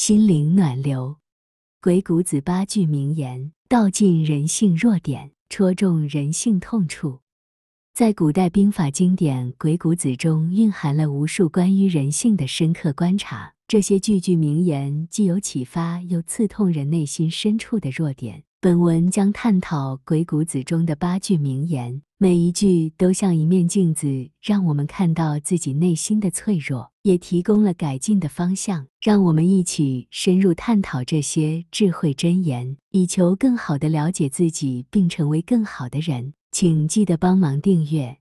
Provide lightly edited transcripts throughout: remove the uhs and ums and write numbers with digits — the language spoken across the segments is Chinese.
心灵暖流。鬼谷子8句名言，道尽人性弱点，戳中人性痛处。在古代兵法经典《鬼谷子》中蕴含了无数关于人性的深刻观察，这些句句名言既有启发，又刺痛人内心深处的弱点。本文将探讨鬼谷子中的8句名言，每一句都像一面镜子，让我们看到自己内心的脆弱，也提供了改进的方向。让我们一起深入探讨这些智慧箴言，以求更好地了解自己并成为更好的人。请记得帮忙订阅、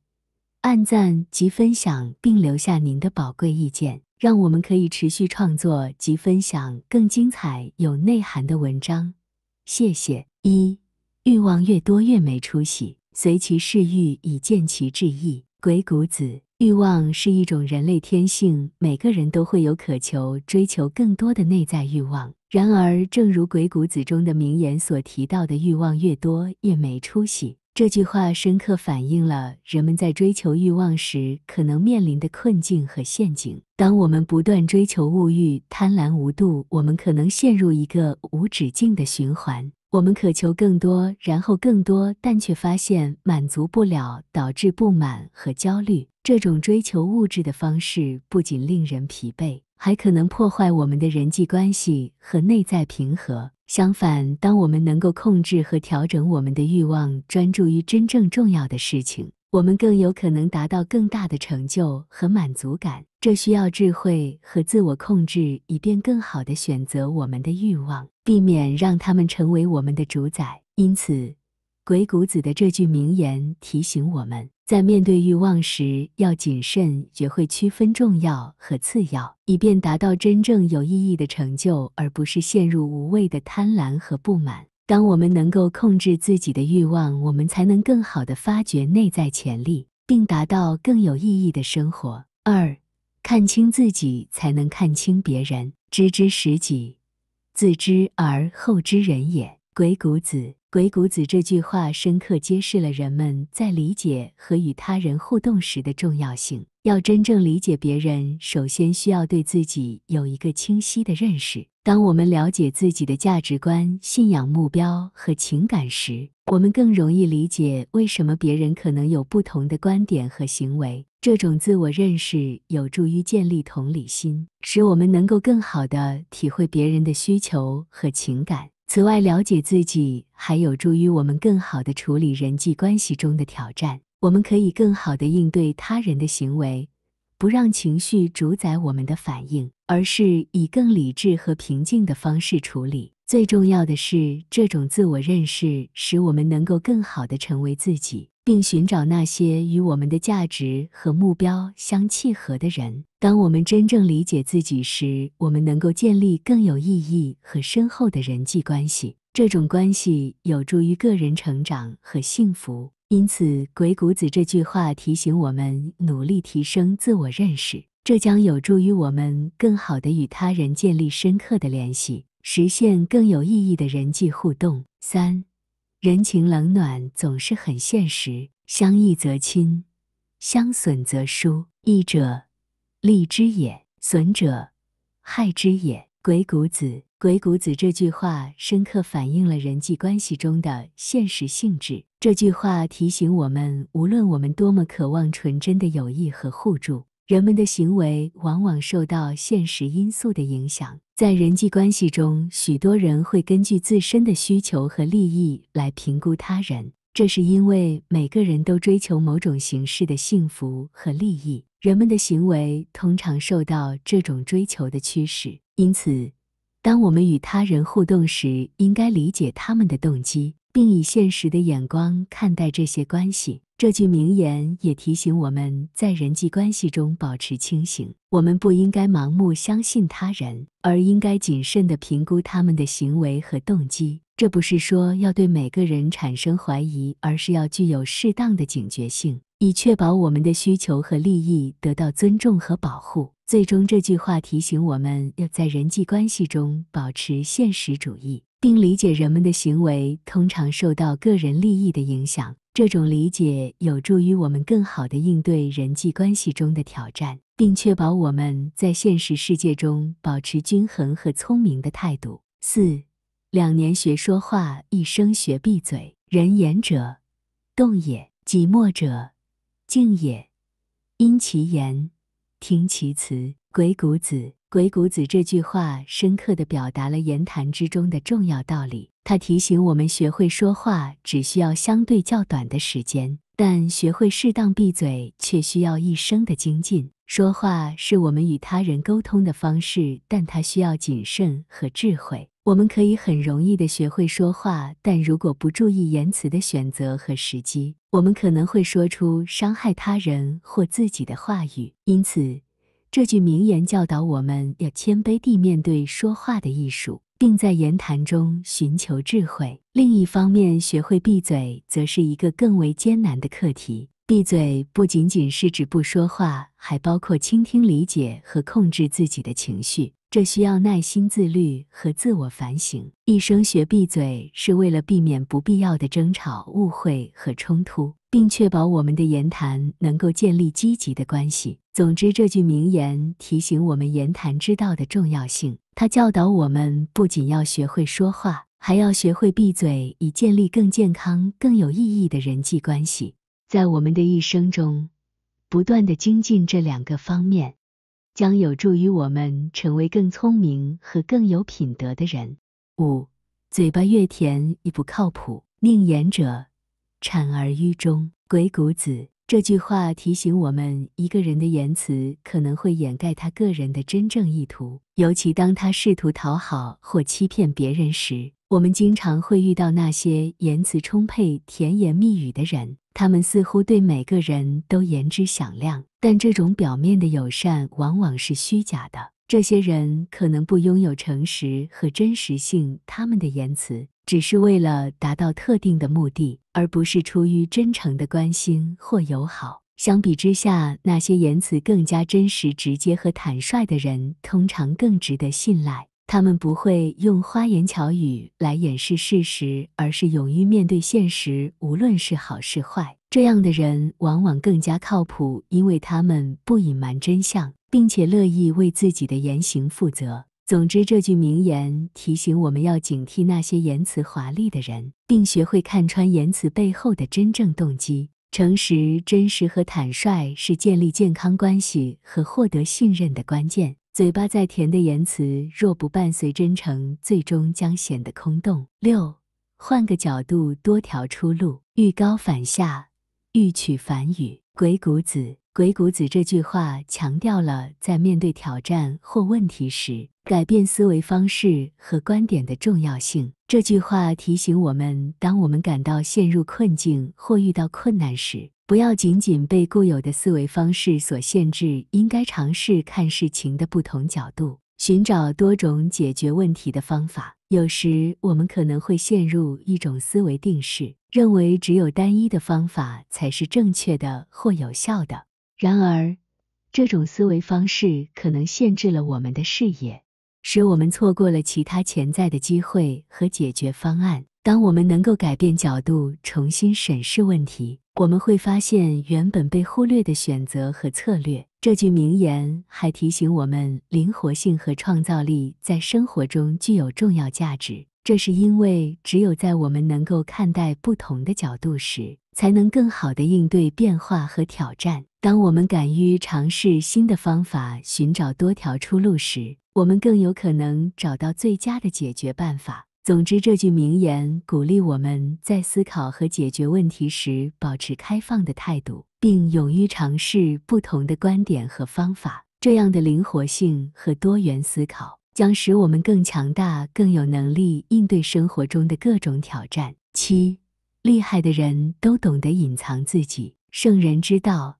按赞及分享，并留下您的宝贵意见，让我们可以持续创作及分享更精彩有内涵的文章。谢谢。欲望越多越没出息，随其嗜欲以见其志意。鬼谷子。欲望是一种人类天性，每个人都会有渴求、追求更多的内在欲望。然而，正如鬼谷子中的名言所提到的，欲望越多越没出息。这句话深刻反映了人们在追求欲望时可能面临的困境和陷阱。当我们不断追求物欲，贪婪无度，我们可能陷入一个无止境的循环。我们渴求更多，然后更多，但却发现满足不了，导致不满和焦虑。这种追求物质的方式不仅令人疲惫，还可能破坏我们的人际关系和内在平和。相反，当我们能够控制和调整我们的欲望，专注于真正重要的事情，我们更有可能达到更大的成就和满足感。这需要智慧和自我控制，以便更好地选择我们的欲望，避免让它们成为我们的主宰。因此，鬼谷子的这句名言提醒我们，在面对欲望时要谨慎，学会区分重要和次要，以便达到真正有意义的成就，而不是陷入无谓的贪婪和不满。当我们能够控制自己的欲望，我们才能更好地发掘内在潜力，并达到更有意义的生活。看清自己，才能看清别人。知之识己，自知而后知人也。鬼谷子。鬼谷子这句话深刻揭示了人们在理解和与他人互动时的重要性。要真正理解别人，首先需要对自己有一个清晰的认识。当我们了解自己的价值观、信仰、目标和情感时，我们更容易理解为什么别人可能有不同的观点和行为。这种自我认识有助于建立同理心，使我们能够更好地体会别人的需求和情感。此外，了解自己还有助于我们更好地处理人际关系中的挑战。我们可以更好地应对他人的行为，不让情绪主宰我们的反应，而是以更理智和平静的方式处理。最重要的是，这种自我认识使我们能够更好地成为自己，并寻找那些与我们的价值和目标相契合的人。当我们真正理解自己时，我们能够建立更有意义和深厚的人际关系。这种关系有助于个人成长和幸福。因此，鬼谷子这句话提醒我们努力提升自我认识，这将有助于我们更好地与他人建立深刻的联系，实现更有意义的人际互动。人情冷暖总是很现实，相益则亲，相损则疏。益者利之也，损者害之也。鬼谷子。鬼谷子这句话深刻反映了人际关系中的现实性质。这句话提醒我们，无论我们多么渴望纯真的友谊和互助，人们的行为往往受到现实因素的影响。在人际关系中，许多人会根据自身的需求和利益来评估他人，这是因为每个人都追求某种形式的幸福和利益，人们的行为通常受到这种追求的驱使。因此，当我们与他人互动时，应该理解他们的动机，并以现实的眼光看待这些关系。这句名言也提醒我们在人际关系中保持清醒，我们不应该盲目相信他人，而应该谨慎地评估他们的行为和动机。这不是说要对每个人产生怀疑，而是要具有适当的警觉性，以确保我们的需求和利益得到尊重和保护。最终，这句话提醒我们要在人际关系中保持现实主义，并理解人们的行为通常受到个人利益的影响。这种理解有助于我们更好地应对人际关系中的挑战，并确保我们在现实世界中保持均衡和聪明的态度。4. 2年学说话，一生学闭嘴。人言者，动也；己默者，静也。因其言，听其辞。鬼谷子。鬼谷子这句话深刻地表达了言谈之中的重要道理。它提醒我们，学会说话只需要相对较短的时间，但学会适当闭嘴却需要一生的精进。说话是我们与他人沟通的方式，但它需要谨慎和智慧。我们可以很容易地学会说话，但如果不注意言辞的选择和时机，我们可能会说出伤害他人或自己的话语。因此，这句名言教导我们要谦卑地面对说话的艺术，并在言谈中寻求智慧。另一方面，学会闭嘴则是一个更为艰难的课题。闭嘴不仅仅是指不说话，还包括倾听、理解和控制自己的情绪。这需要耐心、自律和自我反省。一生学闭嘴是为了避免不必要的争吵、误会和冲突，并确保我们的言谈能够建立积极的关系。总之，这句名言提醒我们言谈之道的重要性。它教导我们不仅要学会说话，还要学会闭嘴，以建立更健康、更有意义的人际关系。在我们的一生中，不断地精进这2个方面，将有助于我们成为更聪明和更有品德的人。5. 嘴巴越甜亦不靠谱，宁言者，产而于中。鬼谷子。这句话提醒我们，一个人的言辞可能会掩盖他个人的真正意图，尤其当他试图讨好或欺骗别人时。我们经常会遇到那些言辞充沛、甜言蜜语的人，他们似乎对每个人都言之响亮，但这种表面的友善往往是虚假的。这些人可能不拥有诚实和真实性，他们的言辞只是为了达到特定的目的，而不是出于真诚的关心或友好。相比之下，那些言辞更加真实、直接和坦率的人通常更值得信赖。他们不会用花言巧语来掩饰事实，而是勇于面对现实，无论是好是坏。这样的人往往更加靠谱，因为他们不隐瞒真相，并且乐意为自己的言行负责。总之，这句名言提醒我们要警惕那些言辞华丽的人，并学会看穿言辞背后的真正动机。诚实、真实和坦率是建立健康关系和获得信任的关键。嘴巴再甜的言辞，若不伴随真诚，最终将显得空洞。6. 换个角度，多条出路。欲高反下，欲取反语。鬼谷子。鬼谷子这句话强调了在面对挑战或问题时，改变思维方式和观点的重要性。这句话提醒我们，当我们感到陷入困境或遇到困难时，不要仅仅被固有的思维方式所限制，应该尝试看事情的不同角度，寻找多种解决问题的方法。有时我们可能会陷入一种思维定式，认为只有单一的方法才是正确的或有效的。然而，这种思维方式可能限制了我们的视野，使我们错过了其他潜在的机会和解决方案。当我们能够改变角度，重新审视问题，我们会发现原本被忽略的选择和策略。这句名言还提醒我们，灵活性和创造力在生活中具有重要价值。这是因为只有在我们能够看待不同的角度时，才能更好地应对变化和挑战。当我们敢于尝试新的方法，寻找多条出路时，我们更有可能找到最佳的解决办法。总之，这句名言鼓励我们在思考和解决问题时保持开放的态度，并勇于尝试不同的观点和方法。这样的灵活性和多元思考将使我们更强大，更有能力应对生活中的各种挑战。7. 厉害的人都懂得隐藏自己，圣人之道，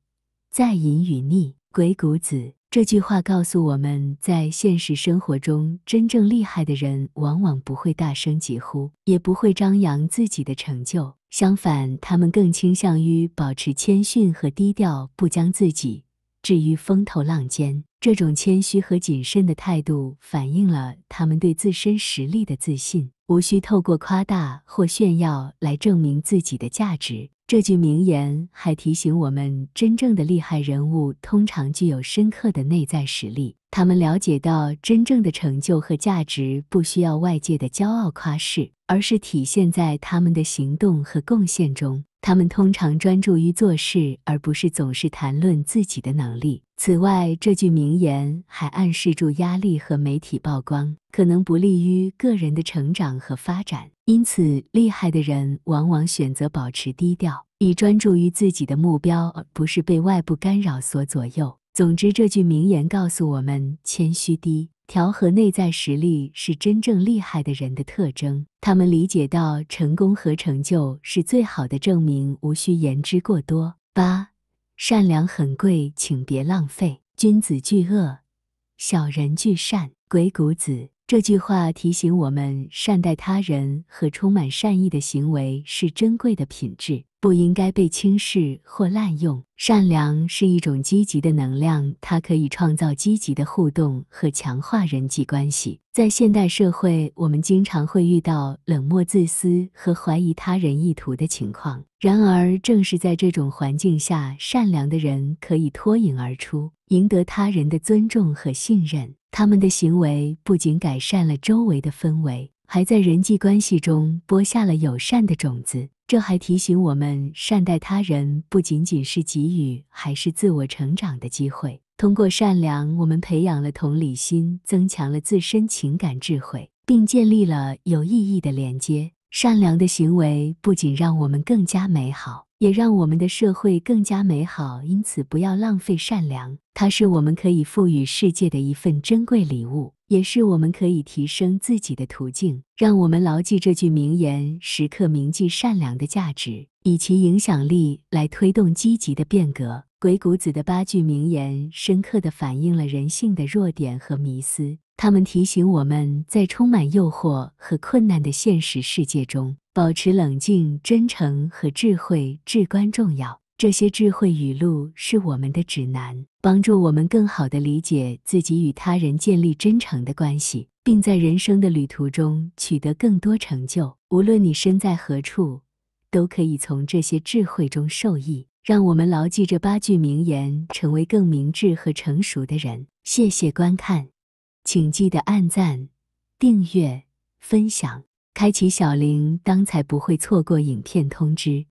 在隐与匿。鬼谷子。这句话告诉我们，在现实生活中，真正厉害的人往往不会大声疾呼，也不会张扬自己的成就。相反，他们更倾向于保持谦逊和低调，不将自己置于风头浪尖。这种谦虚和谨慎的态度反映了他们对自身实力的自信，无需透过夸大或炫耀来证明自己的价值。这句名言还提醒我们，真正的厉害人物通常具有深刻的内在实力，他们了解到真正的成就和价值不需要外界的骄傲夸饰，而是体现在他们的行动和贡献中。他们通常专注于做事，而不是总是谈论自己的能力。此外，这句名言还暗示住压力和媒体曝光可能不利于个人的成长和发展，因此厉害的人往往选择保持低调，以专注于自己的目标，而不是被外部干扰所左右。总之，这句名言告诉我们，谦虚低调和内在实力是真正厉害的人的特征。他们理解到成功和成就是最好的证明，无需言之过多。8. 善良很贵，请别浪费。君子惧恶，小人惧善。鬼谷子这句话提醒我们，善待他人和充满善意的行为是珍贵的品质，不应该被轻视或滥用。善良是一种积极的能量，它可以创造积极的互动和强化人际关系。在现代社会，我们经常会遇到冷漠、自私和怀疑他人意图的情况。然而，正是在这种环境下，善良的人可以脱颖而出，赢得他人的尊重和信任。他们的行为不仅改善了周围的氛围，还在人际关系中播下了友善的种子。这还提醒我们，善待他人不仅仅是给予，还是自我成长的机会。通过善良，我们培养了同理心，增强了自身情感智慧，并建立了有意义的连接。善良的行为不仅让我们更加美好，也让我们的社会更加美好。因此，不要浪费善良，它是我们可以赋予世界的一份珍贵礼物，也是我们可以提升自己的途径。让我们牢记这句名言，时刻铭记善良的价值，以其影响力来推动积极的变革。鬼谷子的8句名言深刻地反映了人性的弱点和迷思，他们提醒我们，在充满诱惑和困难的现实世界中，保持冷静、真诚和智慧至关重要。这些智慧语录是我们的指南，帮助我们更好地理解自己与他人建立真诚的关系，并在人生的旅途中取得更多成就。无论你身在何处，都可以从这些智慧中受益。让我们牢记这8句名言，成为更明智和成熟的人。谢谢观看，请记得按赞、订阅、分享，开启小铃铛，才不会错过影片通知。